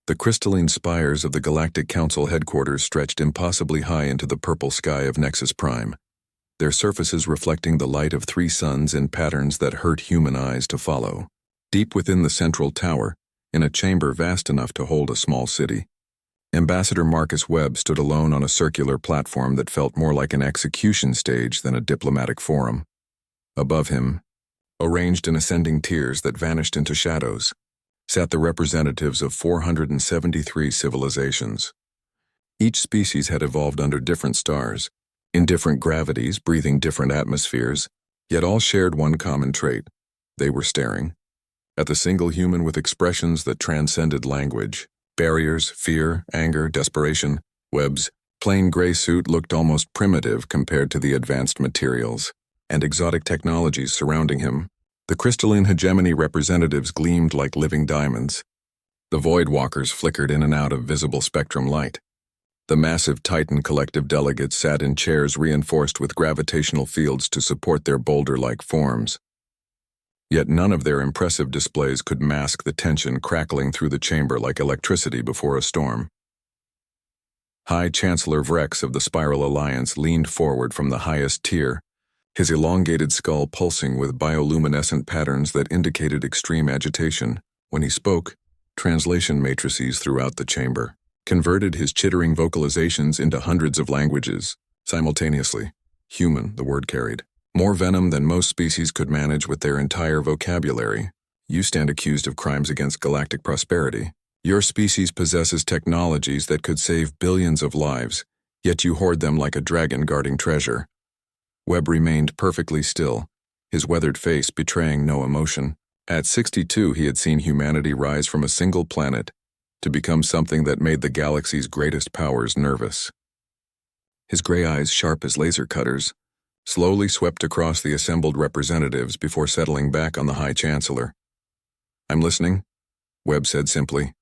The crystalline spires of the Galactic Council headquarters stretched impossibly high into the purple sky of Nexus Prime, their surfaces reflecting the light of 3 suns in patterns that hurt human eyes to follow. Deep within the central tower, in a chamber vast enough to hold a small city, Ambassador Marcus Webb stood alone on a circular platform that felt more like an execution stage than a diplomatic forum. Above him, arranged in ascending tiers that vanished into shadows, sat the representatives of 473 civilizations. Each species had evolved under different stars, in different gravities, breathing different atmospheres, yet all shared one common trait. They were staring at the single human with expressions that transcended language. Barriers, fear, anger, desperation. Webb's plain gray suit looked almost primitive compared to the advanced materials and exotic technologies surrounding him. The crystalline hegemony representatives gleamed like living diamonds. The Void Walkers flickered in and out of visible spectrum light. The massive Titan collective delegates sat in chairs reinforced with gravitational fields to support their boulder-like forms. Yet none of their impressive displays could mask the tension crackling through the chamber like electricity before a storm. High Chancellor Vrex of the Spiral Alliance leaned forward from the highest tier, his elongated skull pulsing with bioluminescent patterns that indicated extreme agitation. When he spoke, translation matrices throughout the chamber converted his chittering vocalizations into hundreds of languages, simultaneously. Human, the word carried. More venom than most species could manage with their entire vocabulary. You stand accused of crimes against galactic prosperity. Your species possesses technologies that could save billions of lives, yet you hoard them like a dragon guarding treasure. Webb remained perfectly still, his weathered face betraying no emotion. At 62, he had seen humanity rise from a single planet to become something that made the galaxy's greatest powers nervous. His gray eyes, sharp as laser cutters, slowly swept across the assembled representatives before settling back on the High Chancellor. "I'm listening," Webb said simply.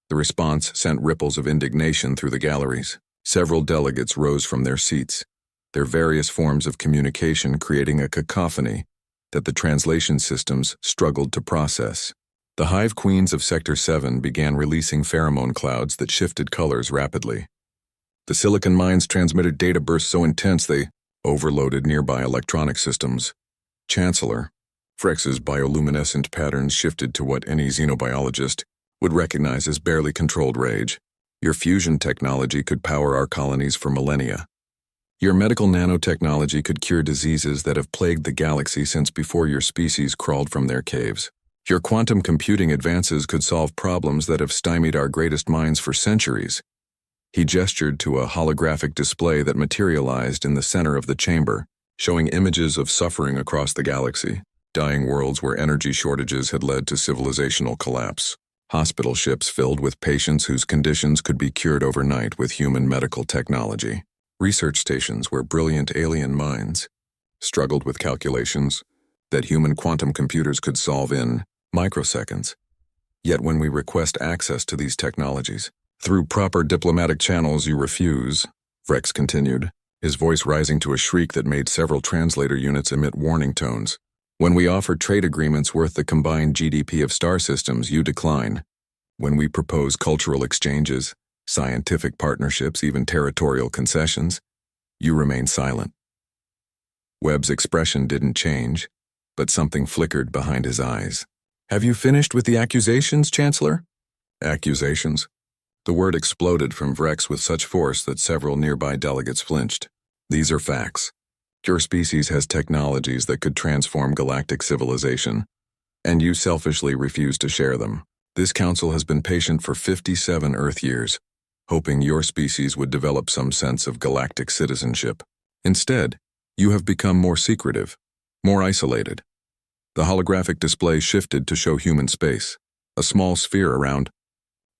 The response sent ripples of indignation through the galleries. Several delegates rose from their seats, their various forms of communication creating a cacophony that the translation systems struggled to process. The hive queens of Sector 7 began releasing pheromone clouds that shifted colors rapidly. The silicon mines transmitted data bursts so intense they overloaded nearby electronic systems. Chancellor, Frex's bioluminescent patterns shifted to what any xenobiologist would recognize as barely controlled rage. Your fusion technology could power our colonies for millennia. Your medical nanotechnology could cure diseases that have plagued the galaxy since before your species crawled from their caves. Your quantum computing advances could solve problems that have stymied our greatest minds for centuries. He gestured to a holographic display that materialized in the center of the chamber, showing images of suffering across the galaxy, dying worlds where energy shortages had led to civilizational collapse, hospital ships filled with patients whose conditions could be cured overnight with human medical technology, research stations where brilliant alien minds struggled with calculations that human quantum computers could solve in microseconds. Yet when we request access to these technologies, through proper diplomatic channels you refuse, Vrex continued, his voice rising to a shriek that made several translator units emit warning tones. When we offer trade agreements worth the combined GDP of star systems, you decline. When we propose cultural exchanges, scientific partnerships, even territorial concessions, you remain silent. Webb's expression didn't change, but something flickered behind his eyes. "Have you finished with the accusations, Chancellor?" "Accusations?" The word exploded from Vrex with such force that several nearby delegates flinched. "These are facts. Your species has technologies that could transform galactic civilization, and you selfishly refuse to share them. This council has been patient for 57 Earth years, hoping your species would develop some sense of galactic citizenship. Instead, you have become more secretive, more isolated." The holographic display shifted to show human space, a small sphere around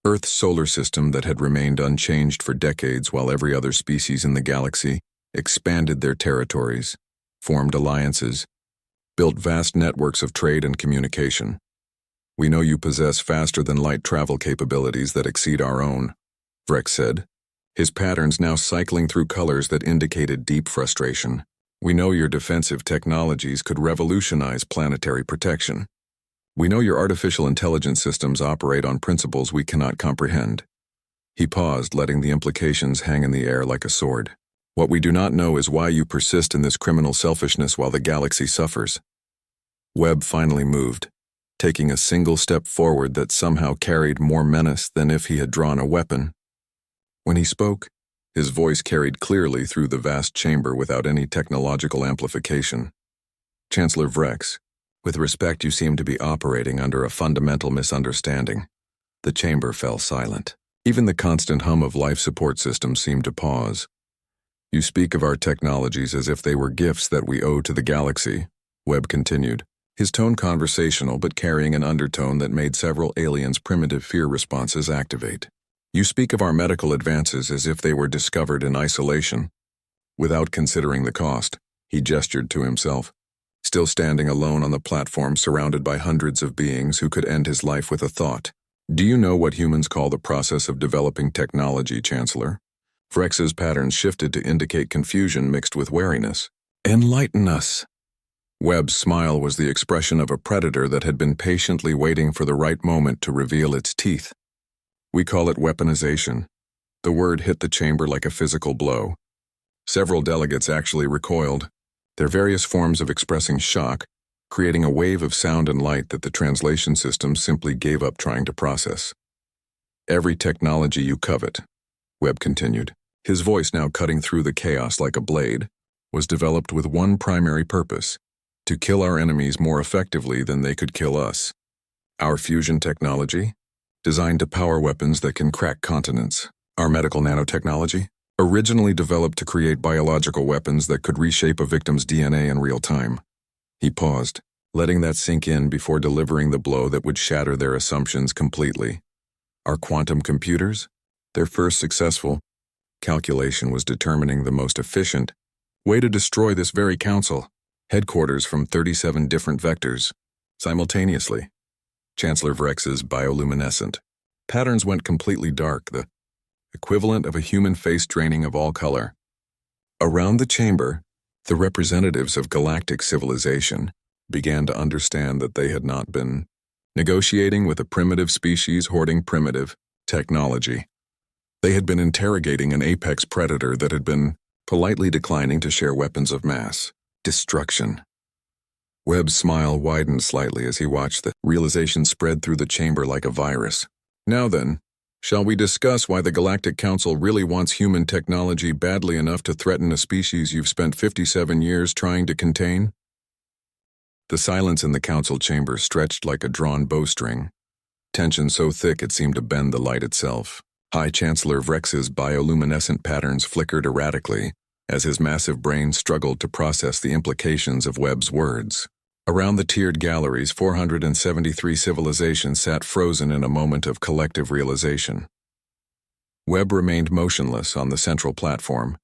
Earth's solar system that had remained unchanged for decades while every other species in the galaxy expanded their territories, formed alliances, built vast networks of trade and communication. "We know you possess faster-than-light travel capabilities that exceed our own," Vrex said, his patterns now cycling through colors that indicated deep frustration. "We know your defensive technologies could revolutionize planetary protection. We know your artificial intelligence systems operate on principles we cannot comprehend. He paused, letting the implications hang in the air like a sword. What we do not know is why you persist in this criminal selfishness while the galaxy suffers. Webb finally moved, taking a single step forward that somehow carried more menace than if he had drawn a weapon. When he spoke, his voice carried clearly through the vast chamber without any technological amplification. Chancellor Vrex, with respect, you seem to be operating under a fundamental misunderstanding. The chamber fell silent. Even the constant hum of life support systems seemed to pause. You speak of our technologies as if they were gifts that we owe to the galaxy, Webb continued, his tone conversational but carrying an undertone that made several aliens' primitive fear responses activate. You speak of our medical advances as if they were discovered in isolation. Without considering the cost, he gestured to himself, still standing alone on the platform surrounded by hundreds of beings who could end his life with a thought. Do you know what humans call the process of developing technology, Chancellor? Vrex's patterns shifted to indicate confusion mixed with wariness. Enlighten us. Webb's smile was the expression of a predator that had been patiently waiting for the right moment to reveal its teeth. We call it weaponization. The word hit the chamber like a physical blow. Several delegates actually recoiled, their various forms of expressing shock, creating a wave of sound and light that the translation system simply gave up trying to process. Every technology you covet, Webb continued, his voice now cutting through the chaos like a blade, was developed with one primary purpose: to kill our enemies more effectively than they could kill us. Our fusion technology, designed to power weapons that can crack continents. Our medical nanotechnology, originally developed to create biological weapons that could reshape a victim's DNA in real time. He paused, letting that sink in before delivering the blow that would shatter their assumptions completely. Our quantum computers, their first successful calculation was determining the most efficient way to destroy this very council, headquarters from 37 different vectors, simultaneously. Chancellor Vrex's bioluminescent patterns went completely dark, the equivalent of a human face draining of all color. Around the chamber, the representatives of galactic civilization began to understand that they had not been negotiating with a primitive species hoarding primitive technology. They had been interrogating an apex predator that had been politely declining to share weapons of mass destruction. Webb's smile widened slightly as he watched the realization spread through the chamber like a virus. Now then, shall we discuss why the Galactic Council really wants human technology badly enough to threaten a species you've spent 57 years trying to contain? The silence in the council chamber stretched like a drawn bowstring, tension so thick it seemed to bend the light itself. High Chancellor Vrex's bioluminescent patterns flickered erratically as his massive brain struggled to process the implications of Webb's words. Around the tiered galleries, 473 civilizations sat frozen in a moment of collective realization. Webb remained motionless on the central platform,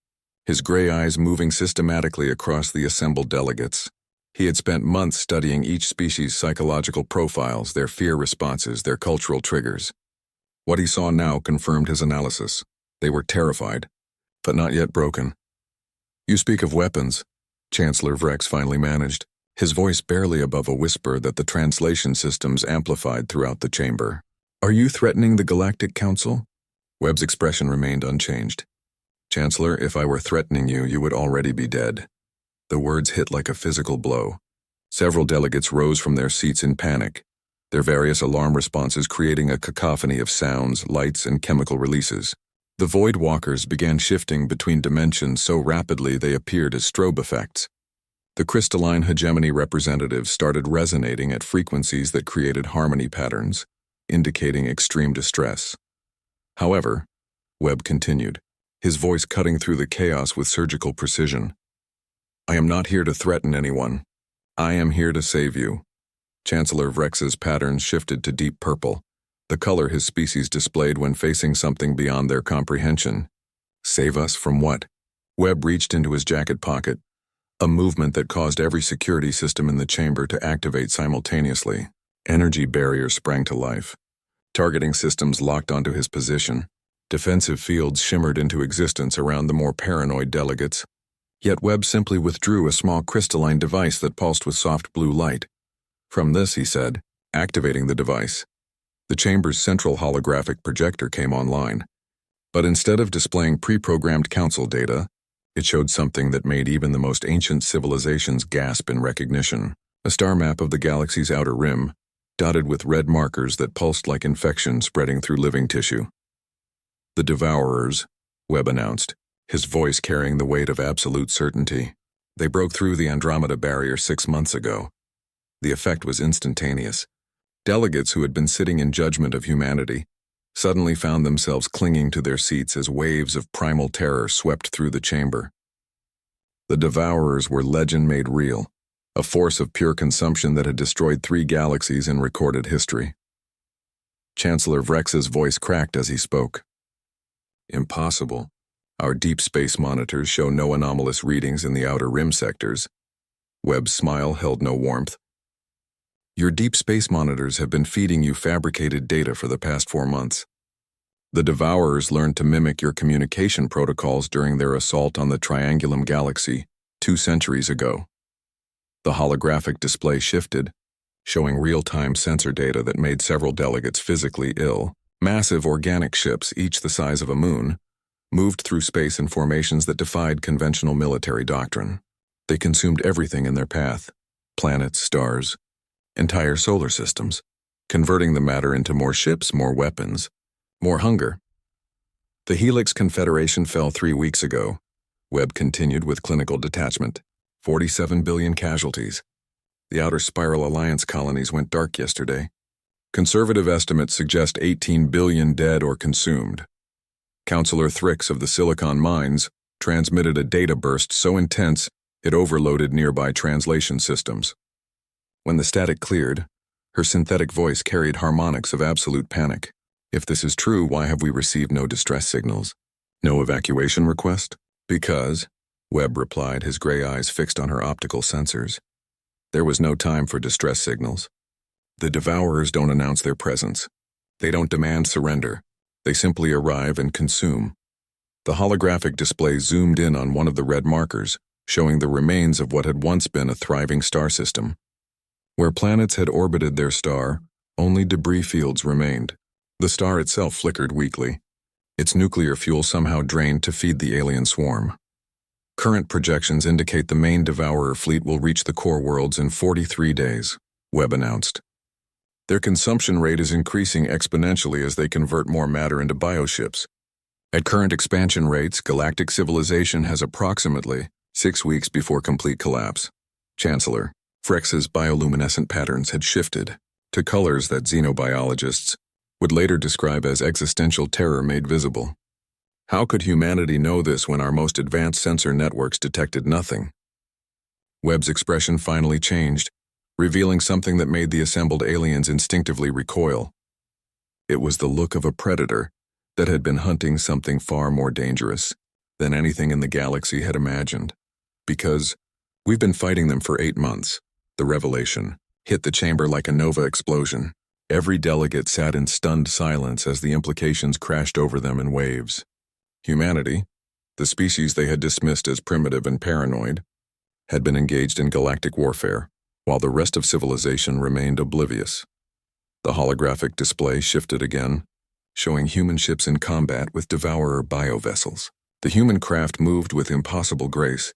his gray eyes moving systematically across the assembled delegates. He had spent months studying each species' psychological profiles, their fear responses, their cultural triggers. What he saw now confirmed his analysis. They were terrified, but not yet broken. You speak of weapons, Chancellor Vrex finally managed, his voice barely above a whisper that the translation systems amplified throughout the chamber. Are you threatening the Galactic Council? Webb's expression remained unchanged. Chancellor, if I were threatening you, you would already be dead. The words hit like a physical blow. Several delegates rose from their seats in panic, their various alarm responses creating a cacophony of sounds, lights, and chemical releases. The Void Walkers began shifting between dimensions so rapidly they appeared as strobe effects. The crystalline hegemony representatives started resonating at frequencies that created harmony patterns, indicating extreme distress. However, Webb continued, his voice cutting through the chaos with surgical precision. I am not here to threaten anyone. I am here to save you. Chancellor Vrex's patterns shifted to deep purple, the color his species displayed when facing something beyond their comprehension. Save us from what? Webb reached into his jacket pocket, a movement that caused every security system in the chamber to activate simultaneously. Energy barriers sprang to life. Targeting systems locked onto his position. Defensive fields shimmered into existence around the more paranoid delegates. Yet Webb simply withdrew a small crystalline device that pulsed with soft blue light. From this, he said, Activating the device, the chamber's central holographic projector came online. But instead of displaying pre-programmed council data, it showed something that made even the most ancient civilizations gasp in recognition. A star map of the galaxy's outer rim, dotted with red markers that pulsed like infection spreading through living tissue. The Devourers, Webb announced, his voice carrying the weight of absolute certainty. They broke through the Andromeda barrier 6 months ago. The effect was instantaneous. Delegates who had been sitting in judgment of humanity suddenly found themselves clinging to their seats as waves of primal terror swept through the chamber. The Devourers were legend made real, a force of pure consumption that had destroyed 3 galaxies in recorded history. Chancellor Vrex's voice cracked as he spoke. Impossible. Our deep space monitors show no anomalous readings in the outer rim sectors. Webb's smile held no warmth. Your deep space monitors have been feeding you fabricated data for the past 4 months. The Devourers learned to mimic your communication protocols during their assault on the Triangulum Galaxy 2 centuries ago. The holographic display shifted, showing real-time sensor data that made several delegates physically ill. Massive organic ships, each the size of a moon, moved through space in formations that defied conventional military doctrine. They consumed everything in their path: planets, stars, entire solar systems, converting the matter into more ships, more weapons, more hunger. The Helix Confederation fell 3 weeks ago. Webb continued with clinical detachment. 47 billion casualties. The Outer Spiral Alliance colonies went dark yesterday. Conservative estimates suggest 18 billion dead or consumed. Counselor Thrix of the Silicon Mines transmitted a data burst so intense it overloaded nearby translation systems. When the static cleared, her synthetic voice carried harmonics of absolute panic. If this is true, why have we received no distress signals? No evacuation request? Because, Webb replied, his gray eyes fixed on her optical sensors. There was no time for distress signals. The Devourers don't announce their presence. They don't demand surrender. They simply arrive and consume. The holographic display zoomed in on one of the red markers, showing the remains of what had once been a thriving star system. Where planets had orbited their star, only debris fields remained. The star itself flickered weakly, its nuclear fuel somehow drained to feed the alien swarm. Current projections indicate the main Devourer fleet will reach the core worlds in 43 days, Webb announced. Their consumption rate is increasing exponentially as they convert more matter into bioships. At current expansion rates, galactic civilization has approximately 6 weeks before complete collapse. Chancellor Vrex's bioluminescent patterns had shifted to colors that xenobiologists would later describe as existential terror made visible. How could humanity know this when our most advanced sensor networks detected nothing? Webb's expression finally changed, revealing something that made the assembled aliens instinctively recoil. It was the look of a predator that had been hunting something far more dangerous than anything in the galaxy had imagined. Because we've been fighting them for 8 months. The revelation hit the chamber like a nova explosion. Every delegate sat in stunned silence as the implications crashed over them in waves. Humanity, the species they had dismissed as primitive and paranoid, had been engaged in galactic warfare, while the rest of civilization remained oblivious. The holographic display shifted again, showing human ships in combat with Devourer biovessels. The human craft moved with impossible grace,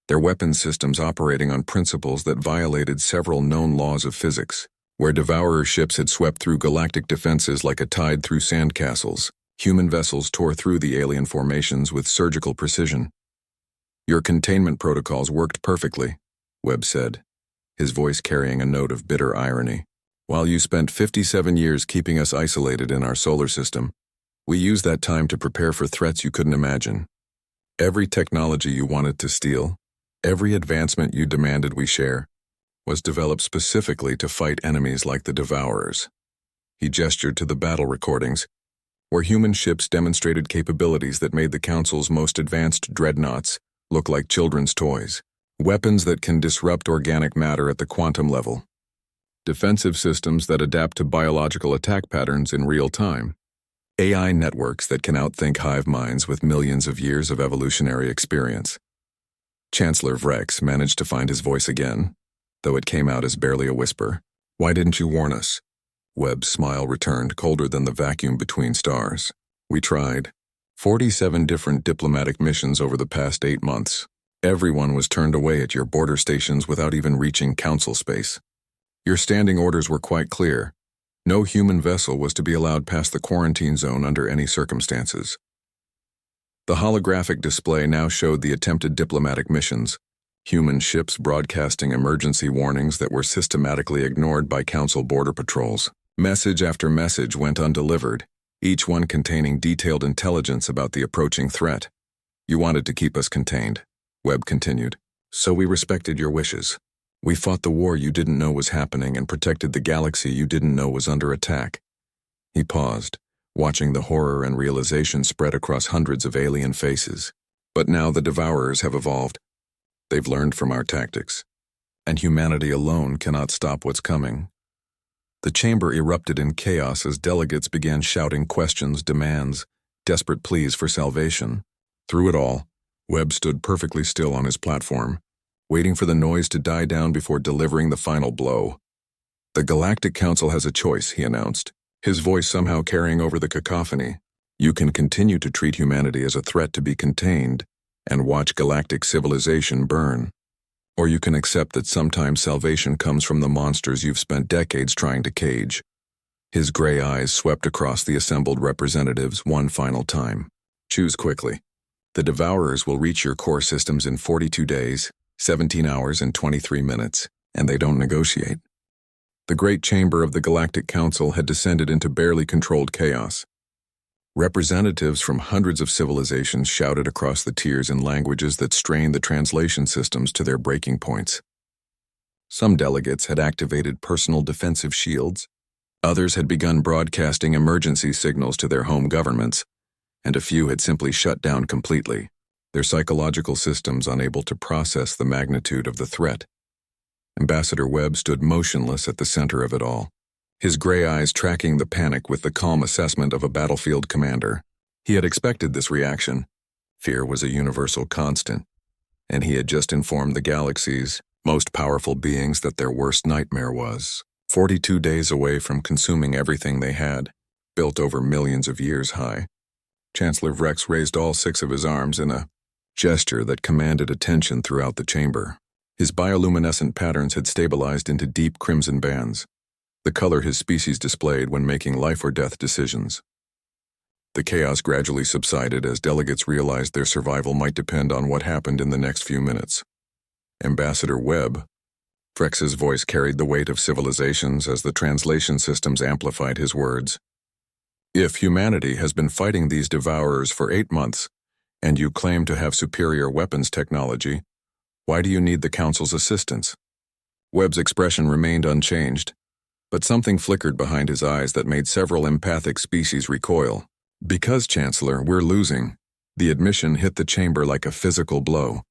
their weapons systems operating on principles that violated several known laws of physics. Where Devourer ships had swept through galactic defenses like a tide through sandcastles, human vessels tore through the alien formations with surgical precision. Your containment protocols worked perfectly, Webb said, his voice carrying a note of bitter irony. While you spent 57 years keeping us isolated in our solar system, we used that time to prepare for threats you couldn't imagine. Every technology you wanted to steal, every advancement you demanded we share, was developed specifically to fight enemies like the Devourers. He gestured to the battle recordings, where human ships demonstrated capabilities that made the Council's most advanced dreadnoughts look like children's toys. Weapons that can disrupt organic matter at the quantum level. Defensive systems that adapt to biological attack patterns in real time. AI networks that can outthink hive minds with millions of years of evolutionary experience. Chancellor Vrex managed to find his voice again, though it came out as barely a whisper. Why didn't you warn us? Webb's smile returned, colder than the vacuum between stars. We tried. 47 different diplomatic missions over the past 8 months. Everyone was turned away at your border stations without even reaching council space. Your standing orders were quite clear. No human vessel was to be allowed past the quarantine zone under any circumstances. The holographic display now showed the attempted diplomatic missions, human ships broadcasting emergency warnings that were systematically ignored by council border patrols. Message after message went undelivered, each one containing detailed intelligence about the approaching threat. You wanted to keep us contained, Webb continued, so we respected your wishes. We fought the war you didn't know was happening and protected the galaxy you didn't know was under attack. He paused, watching the horror and realization spread across hundreds of alien faces. But now the Devourers have evolved. They've learned from our tactics, and humanity alone cannot stop what's coming. The chamber erupted in chaos as delegates began shouting questions, demands, desperate pleas for salvation. Through it all, Webb stood perfectly still on his platform, waiting for the noise to die down before delivering the final blow. The Galactic Council has a choice, he announced, his voice somehow carrying over the cacophony. You can continue to treat humanity as a threat to be contained and watch galactic civilization burn. Or you can accept that sometimes salvation comes from the monsters you've spent decades trying to cage. His gray eyes swept across the assembled representatives one final time. Choose quickly. The Devourers will reach your core systems in 42 days, 17 hours and 23 minutes, and they don't negotiate. The great chamber of the Galactic Council had descended into barely controlled chaos. Representatives from hundreds of civilizations shouted across the tiers in languages that strained the translation systems to their breaking points. Some delegates had activated personal defensive shields, others had begun broadcasting emergency signals to their home governments, and a few had simply shut down completely, their psychological systems unable to process the magnitude of the threat. Ambassador Webb stood motionless at the center of it all, his gray eyes tracking the panic with the calm assessment of a battlefield commander. He had expected this reaction. Fear was a universal constant, and he had just informed the galaxy's most powerful beings that their worst nightmare was 42 days away from consuming everything they had, built over millions of years high. Chancellor Vrex raised all 6 of his arms in a gesture that commanded attention throughout the chamber. His bioluminescent patterns had stabilized into deep crimson bands, the color his species displayed when making life-or-death decisions. The chaos gradually subsided as delegates realized their survival might depend on what happened in the next few minutes. Ambassador Webb, Vrex's voice carried the weight of civilizations as the translation systems amplified his words. If humanity has been fighting these Devourers for 8 months, and you claim to have superior weapons technology, why do you need the Council's assistance? Webb's expression remained unchanged, but something flickered behind his eyes that made several empathic species recoil. Because, Chancellor, we're losing. The admission hit the chamber like a physical blow.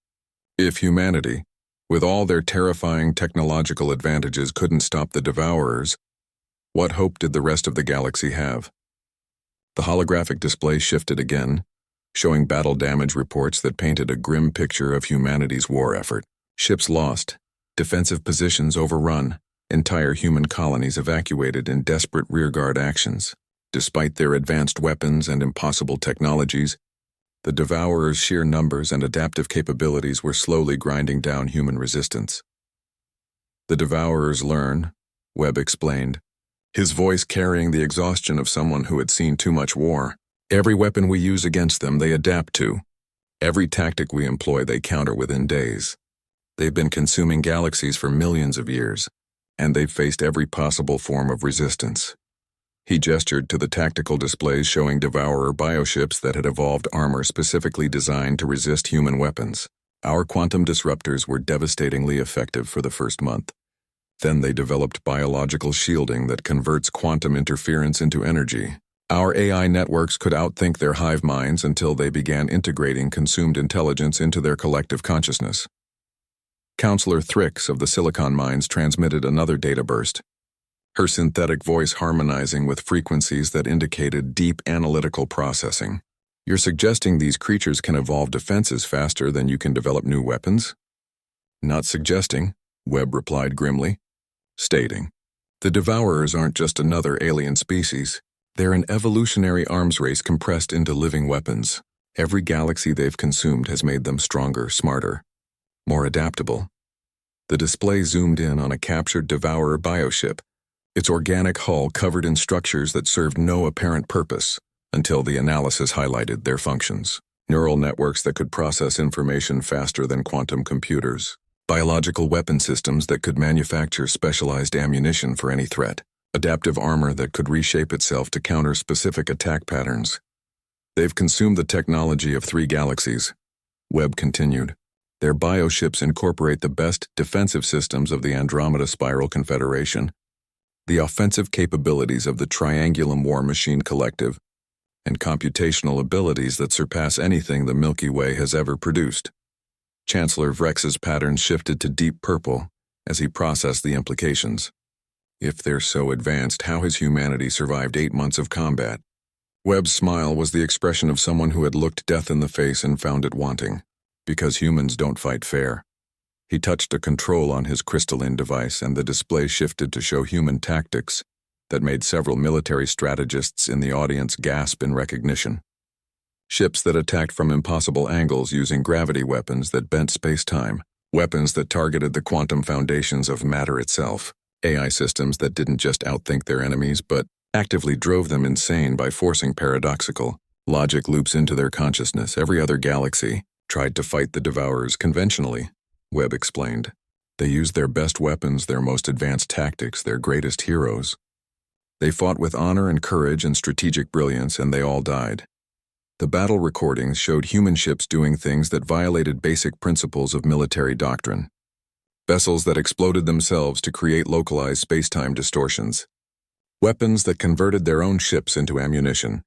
If humanity, with all their terrifying technological advantages, couldn't stop the Devourers, what hope did the rest of the galaxy have? The holographic display shifted again, showing battle damage reports that painted a grim picture of humanity's war effort. Ships lost, defensive positions overrun, entire human colonies evacuated in desperate rearguard actions. Despite their advanced weapons and impossible technologies, the Devourers' sheer numbers and adaptive capabilities were slowly grinding down human resistance. The Devourers learn, Webb explained, his voice carrying the exhaustion of someone who had seen too much war. Every weapon we use against them, they adapt to. Every tactic we employ, they counter within days. They've been consuming galaxies for millions of years, and they've faced every possible form of resistance. He gestured to the tactical displays showing Devourer bioships that had evolved armor specifically designed to resist human weapons. Our quantum disruptors were devastatingly effective for the first month. Then they developed biological shielding that converts quantum interference into energy. Our AI networks could outthink their hive minds until they began integrating consumed intelligence into their collective consciousness. Counselor Thrix of the Silicon Mines transmitted another data burst, her synthetic voice harmonizing with frequencies that indicated deep analytical processing. You're suggesting these creatures can evolve defenses faster than you can develop new weapons? Not suggesting, Webb replied grimly. Stating. The Devourers aren't just another alien species. They're an evolutionary arms race compressed into living weapons. Every galaxy they've consumed has made them stronger, smarter, more adaptable. The display zoomed in on a captured Devourer bioship, its organic hull covered in structures that served no apparent purpose, until the analysis highlighted their functions. Neural networks that could process information faster than quantum computers. Biological weapon systems that could manufacture specialized ammunition for any threat. Adaptive armor that could reshape itself to counter specific attack patterns. They've consumed the technology of 3 galaxies. Webb continued. Their bioships incorporate the best defensive systems of the Andromeda Spiral Confederation, the offensive capabilities of the Triangulum War Machine Collective, and computational abilities that surpass anything the Milky Way has ever produced. Chancellor Vrex's patterns shifted to deep purple as he processed the implications. If they're so advanced, how has humanity survived 8 months of combat? Webb's smile was the expression of someone who had looked death in the face and found it wanting. Because humans don't fight fair. He touched a control on his crystalline device and the display shifted to show human tactics that made several military strategists in the audience gasp in recognition. Ships that attacked from impossible angles using gravity weapons that bent space-time, weapons that targeted the quantum foundations of matter itself. AI systems that didn't just outthink their enemies but actively drove them insane by forcing paradoxical logic loops into their consciousness. Every other galaxy tried to fight the Devourers conventionally, Webb explained. They used their best weapons, their most advanced tactics, their greatest heroes. They fought with honor and courage and strategic brilliance, and they all died. The battle recordings showed human ships doing things that violated basic principles of military doctrine. Vessels that exploded themselves to create localized space-time distortions. Weapons that converted their own ships into ammunition.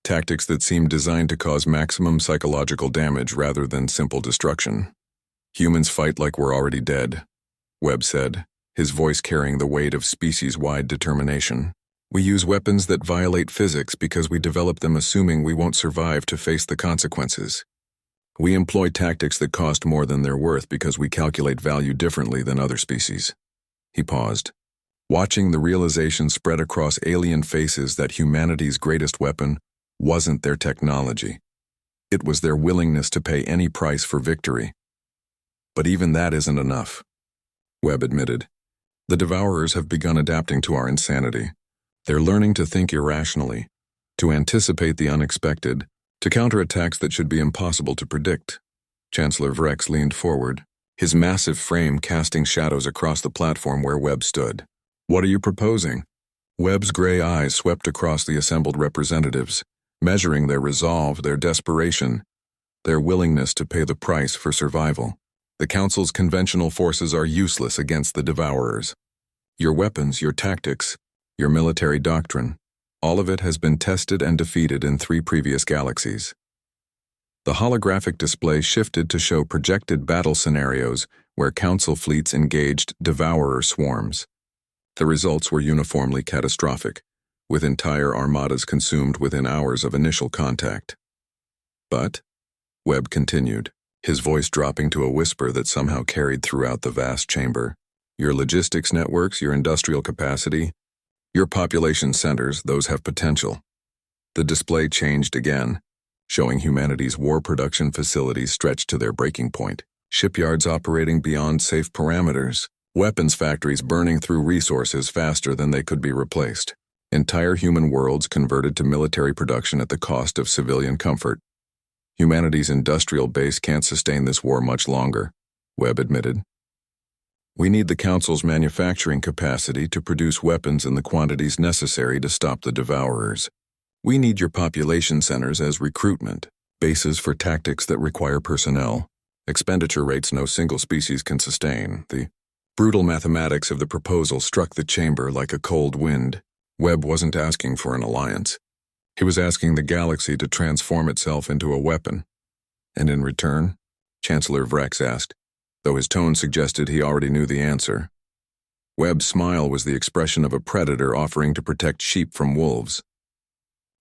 Tactics that seemed designed to cause maximum psychological damage rather than simple destruction. Humans fight like we're already dead, Webb said, his voice carrying the weight of species-wide determination. We use weapons that violate physics because we develop them assuming we won't survive to face the consequences. We employ tactics that cost more than they're worth because we calculate value differently than other species. He paused, watching the realization spread across alien faces that humanity's greatest weapon wasn't their technology. It was their willingness to pay any price for victory. But even that isn't enough, Webb admitted. The Devourers have begun adapting to our insanity. They're learning to think irrationally, to anticipate the unexpected, to counter attacks that should be impossible to predict. Chancellor Vrex leaned forward, his massive frame casting shadows across the platform where Webb stood. What are you proposing? Webb's gray eyes swept across the assembled representatives, measuring their resolve, their desperation, their willingness to pay the price for survival. The Council's conventional forces are useless against the Devourers. Your weapons, your tactics, your military doctrine, all of it has been tested and defeated in 3 previous galaxies. The holographic display shifted to show projected battle scenarios where Council fleets engaged Devourer swarms. The results were uniformly catastrophic, with entire armadas consumed within hours of initial contact. But, Webb continued, his voice dropping to a whisper that somehow carried throughout the vast chamber, your logistics networks, your industrial capacity, your population centers, those have potential. The display changed again, showing humanity's war production facilities stretched to their breaking point, shipyards operating beyond safe parameters, weapons factories burning through resources faster than they could be replaced, entire human worlds converted to military production at the cost of civilian comfort. Humanity's industrial base can't sustain this war much longer, Webb admitted. We need the Council's manufacturing capacity to produce weapons in the quantities necessary to stop the Devourers. We need your population centers as recruitment, bases for tactics that require personnel, expenditure rates no single species can sustain. The brutal mathematics of the proposal struck the chamber like a cold wind. Webb wasn't asking for an alliance. He was asking the galaxy to transform itself into a weapon. And in return, Chancellor Vrex asked, though his tone suggested he already knew the answer. Webb's smile was the expression of a predator offering to protect sheep from wolves.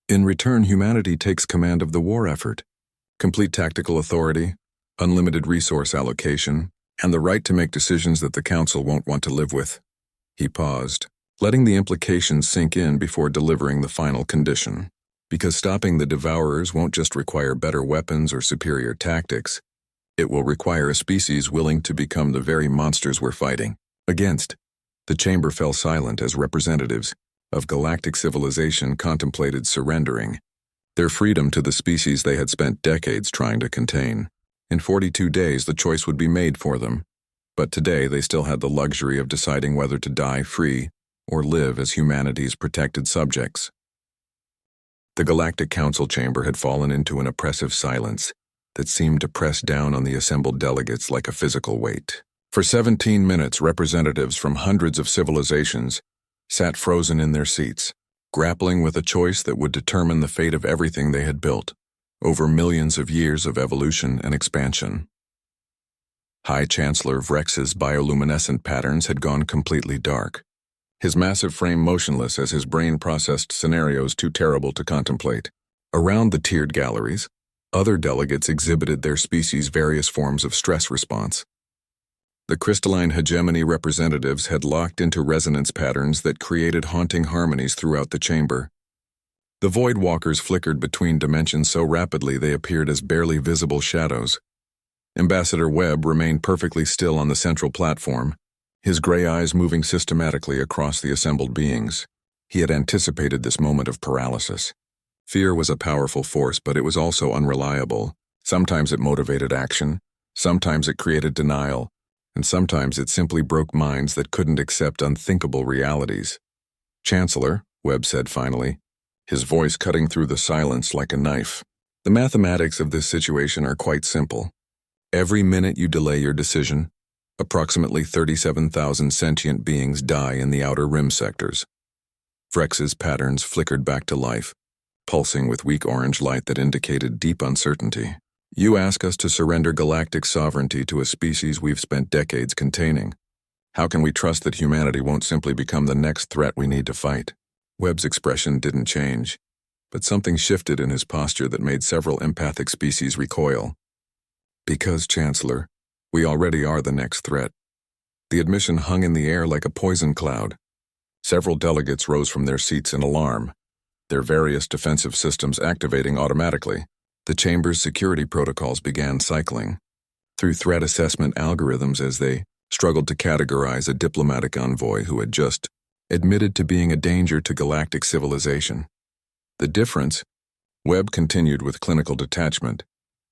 In return, humanity takes command of the war effort, complete tactical authority, unlimited resource allocation, and the right to make decisions that the Council won't want to live with. He paused, letting the implications sink in before delivering the final condition. Because stopping the Devourers won't just require better weapons or superior tactics, it will require a species willing to become the very monsters we're fighting against. The chamber fell silent as representatives of galactic civilization contemplated surrendering their freedom to the species they had spent decades trying to contain. In 42 days, the choice would be made for them, but today they still had the luxury of deciding whether to die free or live as humanity's protected subjects. The Galactic Council chamber had fallen into an oppressive silence that seemed to press down on the assembled delegates like a physical weight. For 17 minutes, representatives from hundreds of civilizations sat frozen in their seats, grappling with a choice that would determine the fate of everything they had built over millions of years of evolution and expansion. High Chancellor Vrex's bioluminescent patterns had gone completely dark, his massive frame motionless as his brain processed scenarios too terrible to contemplate. Around the tiered galleries, other delegates exhibited their species' various forms of stress response. The crystalline hegemony representatives had locked into resonance patterns that created haunting harmonies throughout the chamber. The void walkers flickered between dimensions so rapidly they appeared as barely visible shadows. Ambassador Webb remained perfectly still on the central platform, his gray eyes moving systematically across the assembled beings. He had anticipated this moment of paralysis. Fear was a powerful force, but it was also unreliable. Sometimes it motivated action, sometimes it created denial, and sometimes it simply broke minds that couldn't accept unthinkable realities. "Chancellor," Webb said finally, his voice cutting through the silence like a knife, "the mathematics of this situation are quite simple. Every minute you delay your decision, approximately 37,000 sentient beings die in the outer rim sectors." Vrex's patterns flickered back to life, pulsing with weak orange light that indicated deep uncertainty. "You ask us to surrender galactic sovereignty to a species we've spent decades containing. How can we trust that humanity won't simply become the next threat we need to fight?" Webb's expression didn't change, but something shifted in his posture that made several empathic species recoil. "Because, Chancellor, we already are the next threat." The admission hung in the air like a poison cloud. Several delegates rose from their seats in alarm, their various defensive systems activating automatically. The chamber's security protocols began cycling through threat assessment algorithms as they struggled to categorize a diplomatic envoy who had just admitted to being a danger to galactic civilization. "The difference," Webb continued with clinical detachment,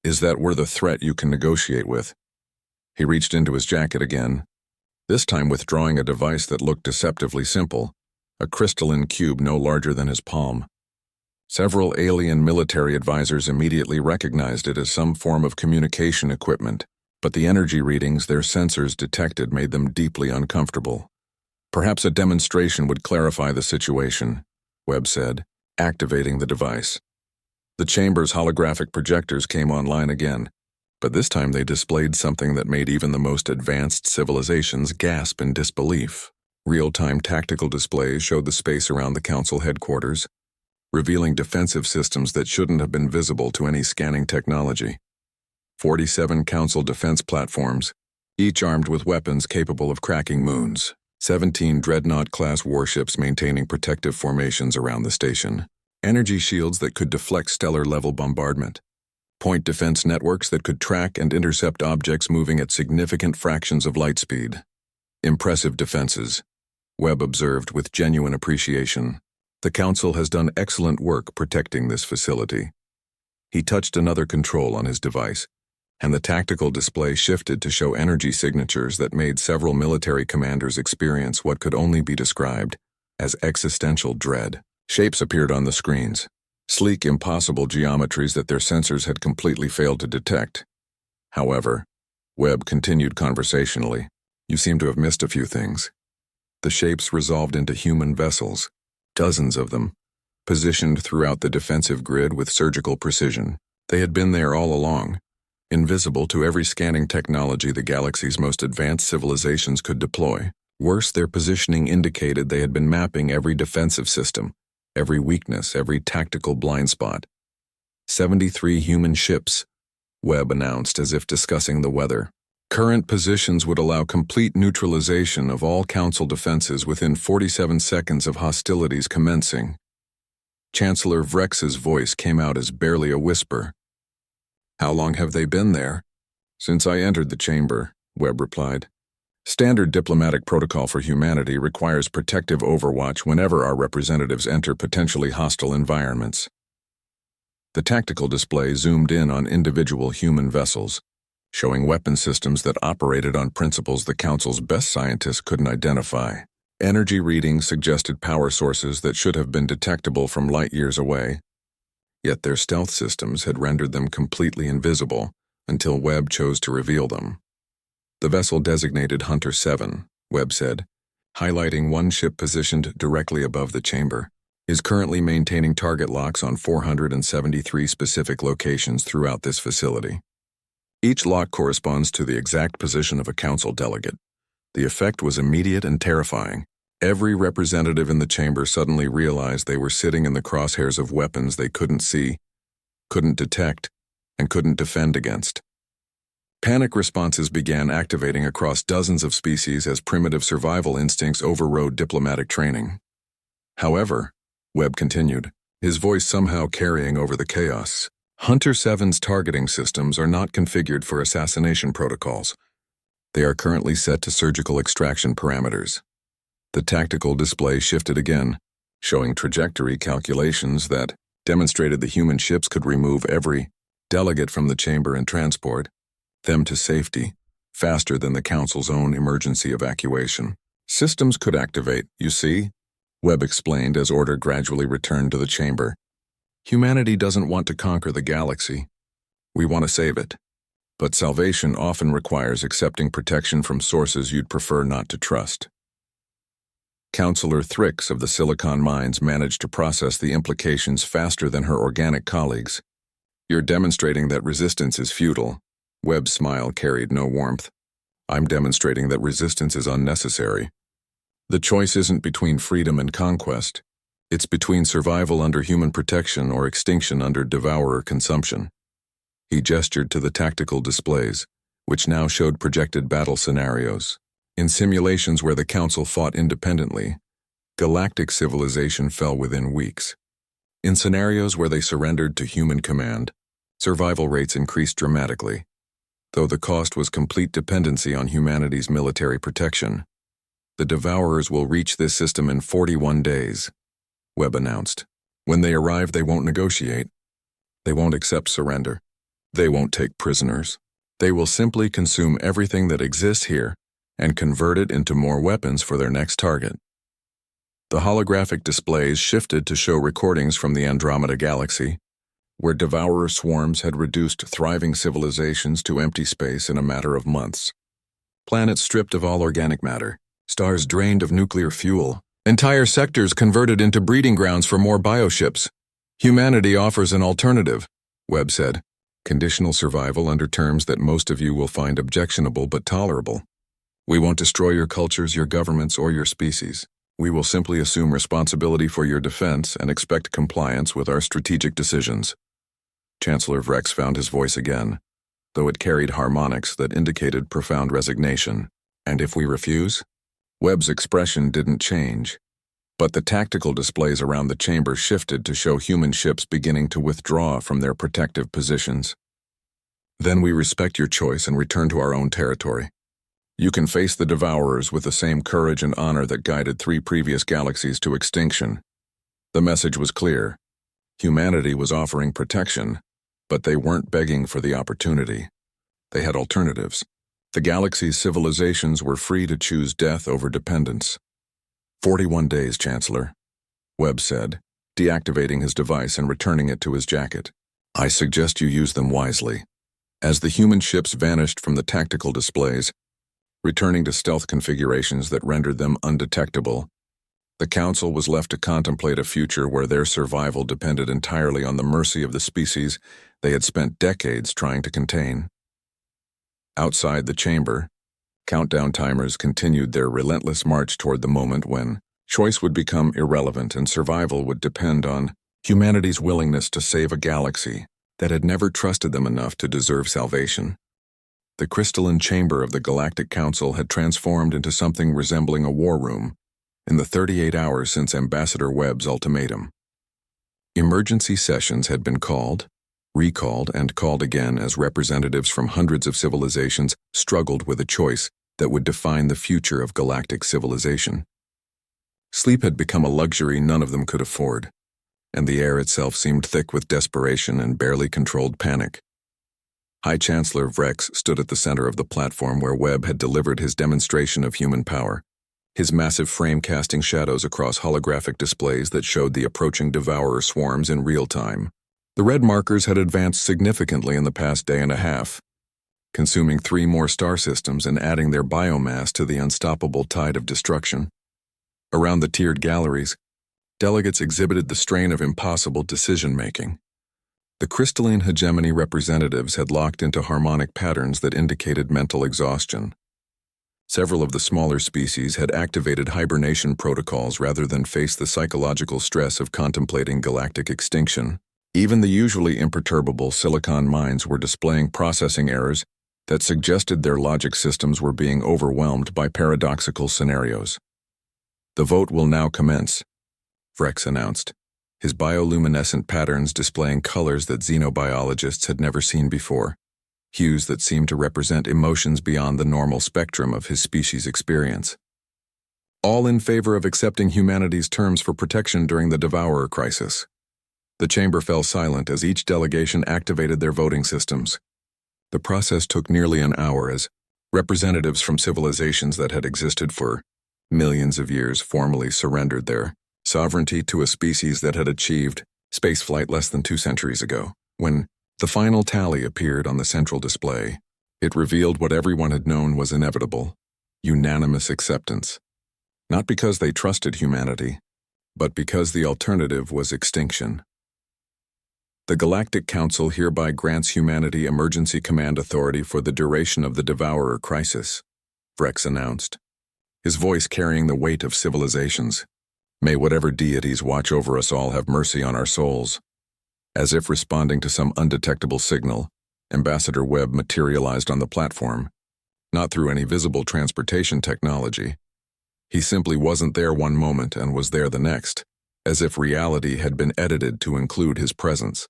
"is that we're the threat you can negotiate with." He reached into his jacket again, this time withdrawing a device that looked deceptively simple, a crystalline cube no larger than his palm. Several alien military advisors immediately recognized it as some form of communication equipment, but the energy readings their sensors detected made them deeply uncomfortable. "Perhaps a demonstration would clarify the situation," Webb said, activating the device. The chamber's holographic projectors came online again, but this time they displayed something that made even the most advanced civilizations gasp in disbelief. Real-time tactical displays showed the space around the council headquarters, revealing defensive systems that shouldn't have been visible to any scanning technology. 47 council defense platforms, each armed with weapons capable of cracking moons. 17 Dreadnought-class warships maintaining protective formations around the station. Energy shields that could deflect stellar-level bombardment. Point defense networks that could track and intercept objects moving at significant fractions of light speed. Impressive defenses, Webb observed with genuine appreciation. The Council has done excellent work protecting this facility. He touched another control on his device, and the tactical display shifted to show energy signatures that made several military commanders experience what could only be described as existential dread. Shapes appeared on the screens, sleek, impossible geometries that their sensors had completely failed to detect. However, Webb continued conversationally, "You seem to have missed a few things." The shapes resolved into human vessels, dozens of them, positioned throughout the defensive grid with surgical precision. They had been there all along, invisible to every scanning technology the galaxy's most advanced civilizations could deploy. Worse, their positioning indicated they had been mapping every defensive system, every weakness, every tactical blind spot. 73 human ships, Webb announced as if discussing the weather. Current positions would allow complete neutralization of all Council defenses within 47 seconds of hostilities commencing. Chancellor Vrex's voice came out as barely a whisper. "How long have they been there?" "Since I entered the chamber," Webb replied. "Standard diplomatic protocol for humanity requires protective overwatch whenever our representatives enter potentially hostile environments." The tactical display zoomed in on individual human vessels, showing weapon systems that operated on principles the Council's best scientists couldn't identify. Energy readings suggested power sources that should have been detectable from light years away, yet their stealth systems had rendered them completely invisible until Webb chose to reveal them. "The vessel designated Hunter 7, Webb said, highlighting one ship positioned directly above the chamber, is currently maintaining target locks on 473 specific locations throughout this facility. Each lock corresponds to the exact position of a Council delegate. The effect was immediate and terrifying. Every representative in the chamber suddenly realized they were sitting in the crosshairs of weapons they couldn't see, couldn't detect, and couldn't defend against. Panic responses began activating across dozens of species as primitive survival instincts overrode diplomatic training. However," Webb continued, his voice somehow carrying over the chaos, "Hunter 7's targeting systems are not configured for assassination protocols. They are currently set to surgical extraction parameters." The tactical display shifted again, showing trajectory calculations that demonstrated the human ships could remove every delegate from the chamber and transport them to safety faster than the Council's own emergency evacuation. "Systems could activate, you see," Webb explained as order gradually returned to the chamber. "Humanity doesn't want to conquer the galaxy. We want to save it. But salvation often requires accepting protection from sources you'd prefer not to trust." Counselor Thrix of the Silicon Mines managed to process the implications faster than her organic colleagues. "You're demonstrating that resistance is futile." Webb's smile carried no warmth. "I'm demonstrating that resistance is unnecessary. The choice isn't between freedom and conquest. It's between survival under human protection or extinction under devourer consumption." He gestured to the tactical displays, which now showed projected battle scenarios. In simulations where the Council fought independently, galactic civilization fell within weeks. In scenarios where they surrendered to human command, survival rates increased dramatically, though the cost was complete dependency on humanity's military protection. "The Devourers will reach this system in 41 days, Webb announced. "When they arrive, they won't negotiate. They won't accept surrender. They won't take prisoners. They will simply consume everything that exists here and convert it into more weapons for their next target." The holographic displays shifted to show recordings from the Andromeda Galaxy, where devourer swarms had reduced thriving civilizations to empty space in a matter of months. Planets stripped of all organic matter, stars drained of nuclear fuel, entire sectors converted into breeding grounds for more bioships. "Humanity offers an alternative," Webb said. "Conditional survival under terms that most of you will find objectionable but tolerable. We won't destroy your cultures, your governments, or your species. We will simply assume responsibility for your defense and expect compliance with our strategic decisions." Chancellor Vrex found his voice again, though it carried harmonics that indicated profound resignation. "And if we refuse?" Webb's expression didn't change, but the tactical displays around the chamber shifted to show human ships beginning to withdraw from their protective positions. "Then we respect your choice and return to our own territory. You can face the Devourers with the same courage and honor that guided 3 previous galaxies to extinction." The message was clear. Humanity was offering protection, but they weren't begging for the opportunity. They had alternatives. The galaxy's civilizations were free to choose death over dependence. 41 days, Chancellor," Webb said, deactivating his device and returning it to his jacket. "I suggest you use them wisely." As the human ships vanished from the tactical displays, returning to stealth configurations that rendered them undetectable, the Council was left to contemplate a future where their survival depended entirely on the mercy of the species they had spent decades trying to contain. Outside the chamber, countdown timers continued their relentless march toward the moment when choice would become irrelevant and survival would depend on humanity's willingness to save a galaxy that had never trusted them enough to deserve salvation. The crystalline chamber of the Galactic Council had transformed into something resembling a war room in the 38 hours since Ambassador Webb's ultimatum. Emergency sessions had been called, recalled, and called again as representatives from hundreds of civilizations struggled with a choice that would define the future of galactic civilization. Sleep had become a luxury none of them could afford, and the air itself seemed thick with desperation and barely controlled panic. High Chancellor Vrex stood at the center of the platform where Webb had delivered his demonstration of human power, his massive frame casting shadows across holographic displays that showed the approaching devourer swarms in real time. The red markers had advanced significantly in the past day and a half, consuming 3 more star systems and adding their biomass to the unstoppable tide of destruction. Around the tiered galleries, delegates exhibited the strain of impossible decision-making. The crystalline hegemony representatives had locked into harmonic patterns that indicated mental exhaustion. Several of the smaller species had activated hibernation protocols rather than face the psychological stress of contemplating galactic extinction. Even the usually imperturbable silicon minds were displaying processing errors that suggested their logic systems were being overwhelmed by paradoxical scenarios. "The vote will now commence," Vrex announced, his bioluminescent patterns displaying colors that xenobiologists had never seen before, hues that seemed to represent emotions beyond the normal spectrum of his species' experience. "All in favor of accepting humanity's terms for protection during the Devourer crisis." The chamber fell silent as each delegation activated their voting systems. The process took nearly an hour as representatives from civilizations that had existed for millions of years formally surrendered their sovereignty to a species that had achieved spaceflight less than 2 centuries ago. When the final tally appeared on the central display, it revealed what everyone had known was inevitable: unanimous acceptance. Not because they trusted humanity, but because the alternative was extinction. "The Galactic Council hereby grants humanity emergency command authority for the duration of the Devourer crisis," Vrex announced, his voice carrying the weight of civilizations. "May whatever deities watch over us all have mercy on our souls." As if responding to some undetectable signal, Ambassador Webb materialized on the platform, not through any visible transportation technology. He simply wasn't there one moment and was there the next, as if reality had been edited to include his presence.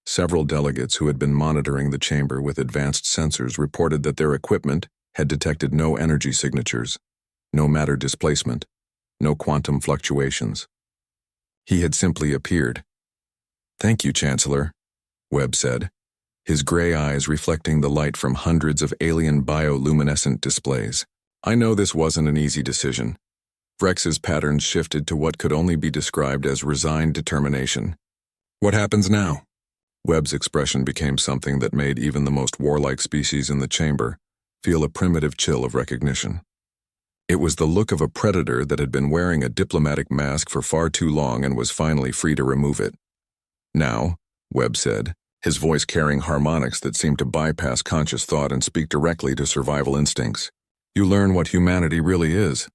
Several delegates who had been monitoring the chamber with advanced sensors reported that their equipment had detected no energy signatures, no matter displacement, no quantum fluctuations. He had simply appeared. "Thank you, Chancellor," Webb said, his gray eyes reflecting the light from hundreds of alien bioluminescent displays. "I know this wasn't an easy decision." Vrex's patterns shifted to what could only be described as resigned determination. "What happens now?" Webb's expression became something that made even the most warlike species in the chamber feel a primitive chill of recognition. It was the look of a predator that had been wearing a diplomatic mask for far too long and was finally free to remove it. "Now," Webb said, his voice carrying harmonics that seemed to bypass conscious thought and speak directly to survival instincts, "you learn what humanity really is."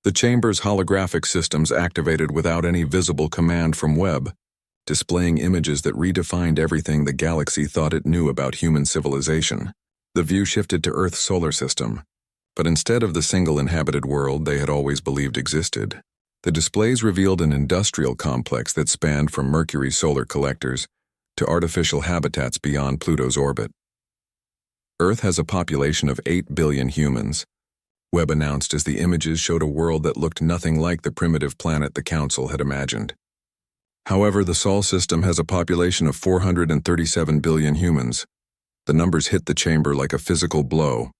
The chamber's holographic systems activated without any visible command from Webb, displaying images that redefined everything the galaxy thought it knew about human civilization. The view shifted to Earth's solar system, but instead of the single inhabited world they had always believed existed, the displays revealed an industrial complex that spanned from Mercury's solar collectors to artificial habitats beyond Pluto's orbit. "Earth has a population of 8 billion humans," Webb announced as the images showed a world that looked nothing like the primitive planet the Council had imagined. "However, the Sol system has a population of 437 billion humans." The numbers hit the chamber like a physical blow.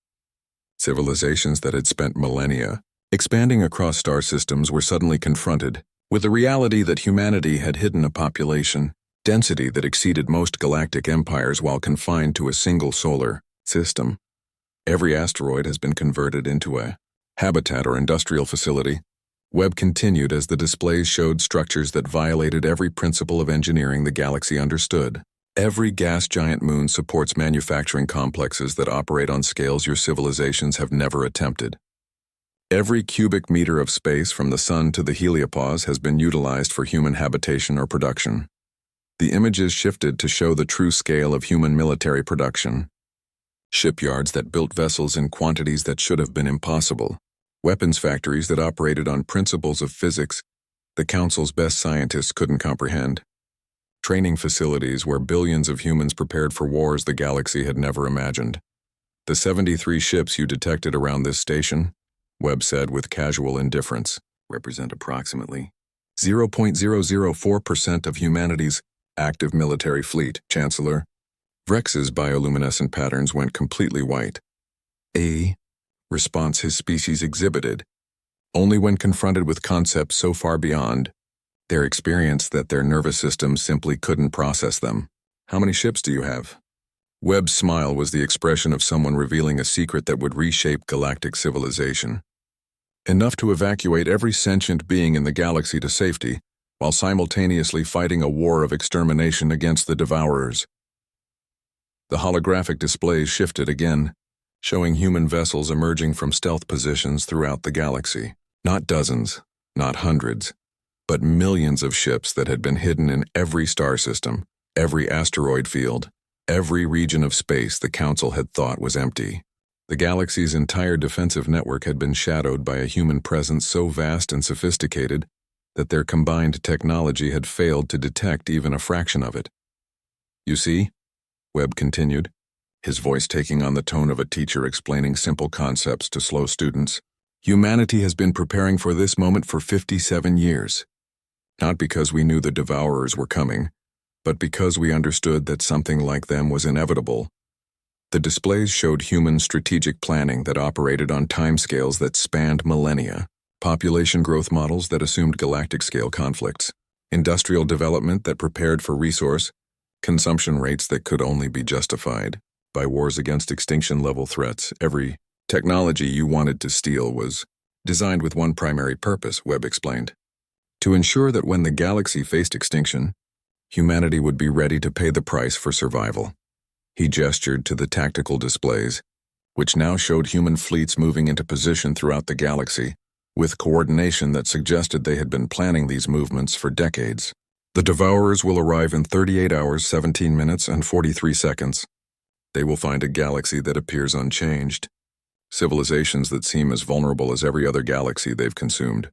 Civilizations that had spent millennia expanding across star systems were suddenly confronted with the reality that humanity had hidden a population density that exceeded most galactic empires while confined to a single solar system. Every asteroid has been converted into a habitat or industrial facility. Webb continued as the displays showed structures that violated every principle of engineering the galaxy understood. Every gas giant moon supports manufacturing complexes that operate on scales your civilizations have never attempted. Every cubic meter of space from the sun to the heliopause has been utilized for human habitation or production. The images shifted to show the true scale of human military production. shipyards that built vessels in quantities that should have been impossible, weapons factories that operated on principles of physics the Council's best scientists couldn't comprehend, training facilities where billions of humans prepared for wars the galaxy had never imagined. The 73 ships you detected around this station, Webb said with casual indifference, represent approximately 0.004% of humanity's active military fleet, Chancellor. Vrex's bioluminescent patterns went completely white. A response his species exhibited, only when confronted with concepts so far beyond their experience that their nervous systems simply couldn't process them. How many ships do you have? Webb's smile was the expression of someone revealing a secret that would reshape galactic civilization. Enough to evacuate every sentient being in the galaxy to safety, while simultaneously fighting a war of extermination against the Devourers. The holographic displays shifted again, showing human vessels emerging from stealth positions throughout the galaxy. Not dozens, not hundreds, but millions of ships that had been hidden in every star system, every asteroid field, every region of space the Council had thought was empty. The galaxy's entire defensive network had been shadowed by a human presence so vast and sophisticated that their combined technology had failed to detect even a fraction of it. You see, Webb continued, his voice taking on the tone of a teacher explaining simple concepts to slow students, humanity has been preparing for this moment for 57 years. Not because we knew the Devourers were coming, but because we understood that something like them was inevitable. The displays showed human strategic planning that operated on timescales that spanned millennia, population growth models that assumed galactic-scale conflicts, industrial development that prepared for resource consumption rates that could only be justified by wars against extinction-level threats. Every technology you wanted to steal was designed with one primary purpose, Webb explained. To ensure that when the galaxy faced extinction, humanity would be ready to pay the price for survival. He gestured to the tactical displays, which now showed human fleets moving into position throughout the galaxy, with coordination that suggested they had been planning these movements for decades. The Devourers will arrive in 38 hours, 17 minutes, and 43 seconds. They will find a galaxy that appears unchanged, civilizations that seem as vulnerable as every other galaxy they've consumed.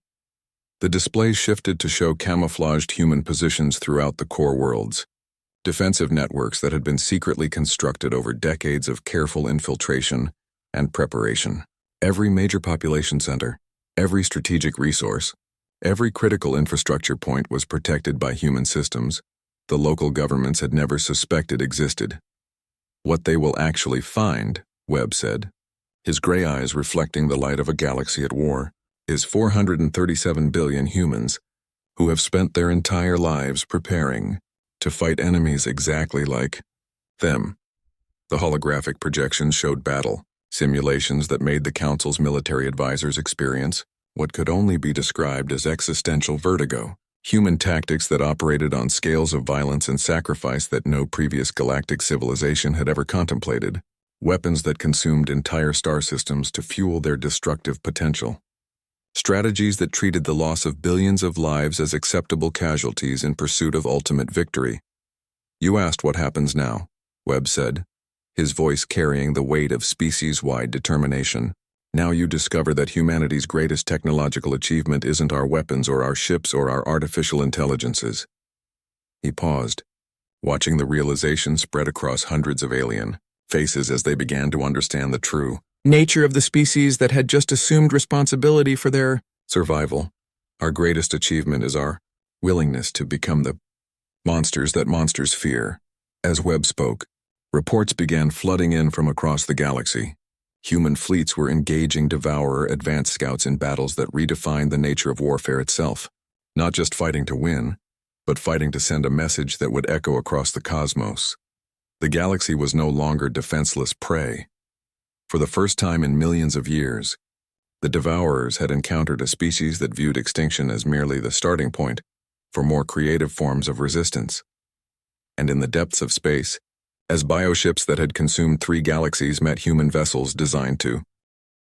The displays shifted to show camouflaged human positions throughout the core worlds, defensive networks that had been secretly constructed over decades of careful infiltration and preparation. Every major population center, every strategic resource, every critical infrastructure point was protected by human systems the local governments had never suspected existed. What they will actually find, Webb said, his gray eyes reflecting the light of a galaxy at war, is 437 billion humans who have spent their entire lives preparing to fight enemies exactly like them. The holographic projections showed battle, simulations that made the Council's military advisors experience what could only be described as existential vertigo, human tactics that operated on scales of violence and sacrifice that no previous galactic civilization had ever contemplated, weapons that consumed entire star systems to fuel their destructive potential, strategies that treated the loss of billions of lives as acceptable casualties in pursuit of ultimate victory. You asked what happens now, Webb said, his voice carrying the weight of species-wide determination. Now you discover that humanity's greatest technological achievement isn't our weapons or our ships or our artificial intelligences. He paused, watching the realization spread across hundreds of alien faces as they began to understand the true nature of the species that had just assumed responsibility for their survival. Our greatest achievement is our willingness to become the monsters that monsters fear. As Webb spoke, reports began flooding in from across the galaxy. Human fleets were engaging Devourer advanced scouts in battles that redefined the nature of warfare itself, not just fighting to win, but fighting to send a message that would echo across the cosmos. The galaxy was no longer defenseless prey. For the first time in millions of years, the Devourers had encountered a species that viewed extinction as merely the starting point for more creative forms of resistance. And in the depths of space, as bioships that had consumed 3 galaxies met human vessels designed to